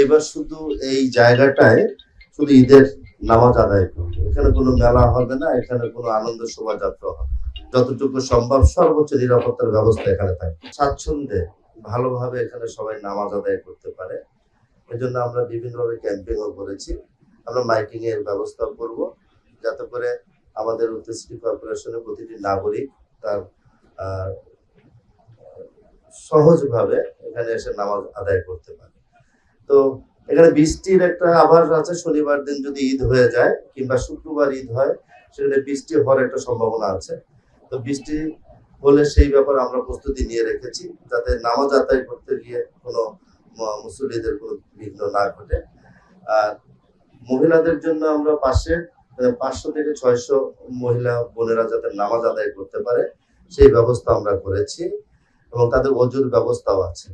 এইবার শুধু এই জায়গাটায় শুধু ঈদের নামাজ আদায় করবো। এখানে কোনো মেলা হবে না, এখানে কোনো আনন্দ শোভাযাত্রা হবে না। যতটুকু সম্ভব সর্বোচ্চ নিরাপত্তার ব্যবস্থা এখানে থাকবে। স্বাচ্ছন্দ্যে ভালোভাবে এখানে সবাই নামাজ আদায় করতে পারে। এজন্য আমরা বিভিন্নভাবে ক্যাম্পেইনও করেছি। আমরা মাইকিং এর ব্যবস্থা করব, যাতে করে আমাদের উত্তর সিটি কর্পোরেশনের প্রতিটি নাগরিক তার সহজভাবে এখানে এসে নামাজ আদায় করতে পারে। তো এখানে বৃষ্টির একটা আভাস আছে। শনিবার দিন যদি ঈদ হয়ে যায় কিংবা শুক্রবার ঈদ হয়, সেখানে বৃষ্টি হওয়ার একটা সম্ভাবনা আছে। তো বৃষ্টি হলে সেই ব্যাপারে আমরা প্রস্তুতি নিয়ে রেখেছি, যাতে নামাজ আদায় করতে গিয়ে কোনো মুসল্লিদের কোনো বিঘ্ন না ঘটে। আর মহিলাদের জন্য আমরা পাশে 500 থেকে 600 মহিলা বোনেরা যাতে নামাজ আদায় করতে পারে সেই ব্যবস্থা আমরা করেছি, এবং তাদের অজুর ব্যবস্থাও আছে।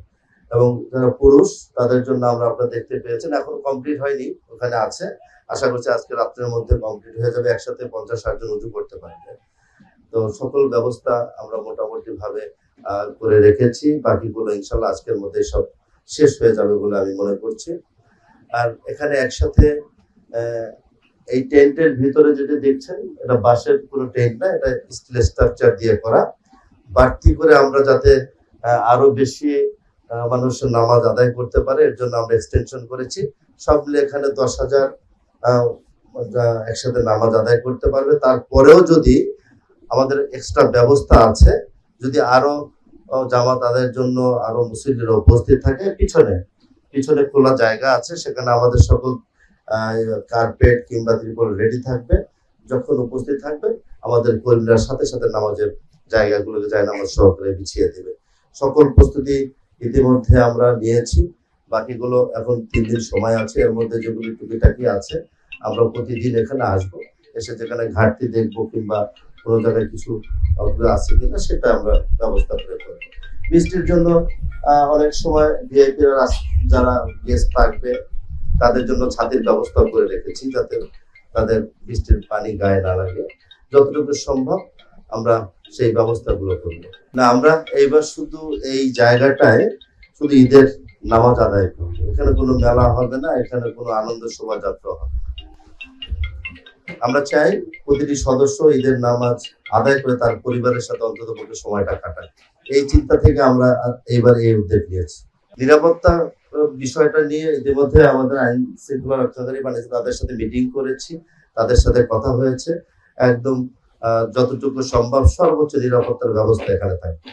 এবং যারা পুরুষ তাদের জন্য আমরা আপনারা দেখতে পেয়েছেন, এখনো কমপ্লিট হয়নি, ওখানে আছে। আশা করছি আজকে রাত্রের মধ্যে কমপ্লিট হয়ে যাবে, একসাথে 50-60 জন উজু করতে পারবে। তো সকল ব্যবস্থা আমরা মোটামুটি ভাবে করে রেখেছি। বাকিগুলো ইনশাল্লাহ আজকের মধ্যে সব শেষ হয়ে যাবে বলে আমি মনে করছি। আর এখানে একসাথে এই টেন্টের ভিতরে যেটা দেখছেন, এটা বাঁশের কোনো টেন্ট না, এটা স্টিল স্ট্রাকচার দিয়ে করা। বাড়তি করে আমরা যাতে আরো বেশি মানুষ নামাজ আদায় করতে পারে, এর জন্য আমরা এক্সটেনশন করেছি। সব মিলে এখানে 10,000 একসাথে নামাজ আদায় করতে পারবে। তারপরেও যদি আমাদের এক্সট্রা ব্যবস্থা আছে, যদি আরো জামাত আদায়ের জন্য আরো মুসল্লিরা উপস্থিত থাকে, পিছনে খোলা জায়গা আছে, সেখানে আমাদের সকল কার্পেট কিংবা ত্রিপল রেডি থাকবে। যখন উপস্থিত থাকবে আমাদের কর্মীরা সাথে সাথে নামাজের জায়গাগুলোকে নামাজ সহকারে বিছিয়ে দেবে। সকল প্রস্তুতি ইতিমধ্যে আমরা নিয়েছি। বাকিগুলো এখন 3 দিন সময় আছে, এর মধ্যে যেগুলো টুকিটাকি আছে আমরা প্রতিদিন এখানে আসবো, এসে যেখানে ঘাটতি দেখবো কিংবা কোনো জায়গায় কিছু আছে কিনা সেটা আমরা ব্যবস্থা করে করবো। বৃষ্টির জন্য অনেক সময় ভিআইপিরা যারা গেস্ট থাকবে তাদের জন্য ছাদের ব্যবস্থা করে রেখেছি, যাতে তাদের বৃষ্টির পানি গায়ে না লাগে। যতটুকু সম্ভব আমরা সেই ব্যবস্থাগুলো করব। না, আমরা এইবার শুধু এই জায়গাটায় শুধু ঈদের নামাজ আদায় করবো। এখানে কোনো মেলা হবে না, এখানে কোনো আনন্দ শোভাযাত্রা হবে না। আমরা চাই প্রতিটি সদস্য ঈদের নামাজ আদায় করে তার পরিবারের সাথে অন্তত পক্ষে সময়টা কাটায়। এই চিন্তা থেকে আমরা এইবার এই উদ্যোগ নিয়েছি। নিরাপত্তা বিষয়টা নিয়ে ইতিমধ্যে আমাদের আইন শৃঙ্খলা রক্ষাকারী বাহিনী তাদের সাথে মিটিং করেছি, তাদের সাথে কথা হয়েছে। একদম যতটুকু সম্ভব সর্বোচ্চ নিরাপত্তার ব্যবস্থা এখানে থাকে।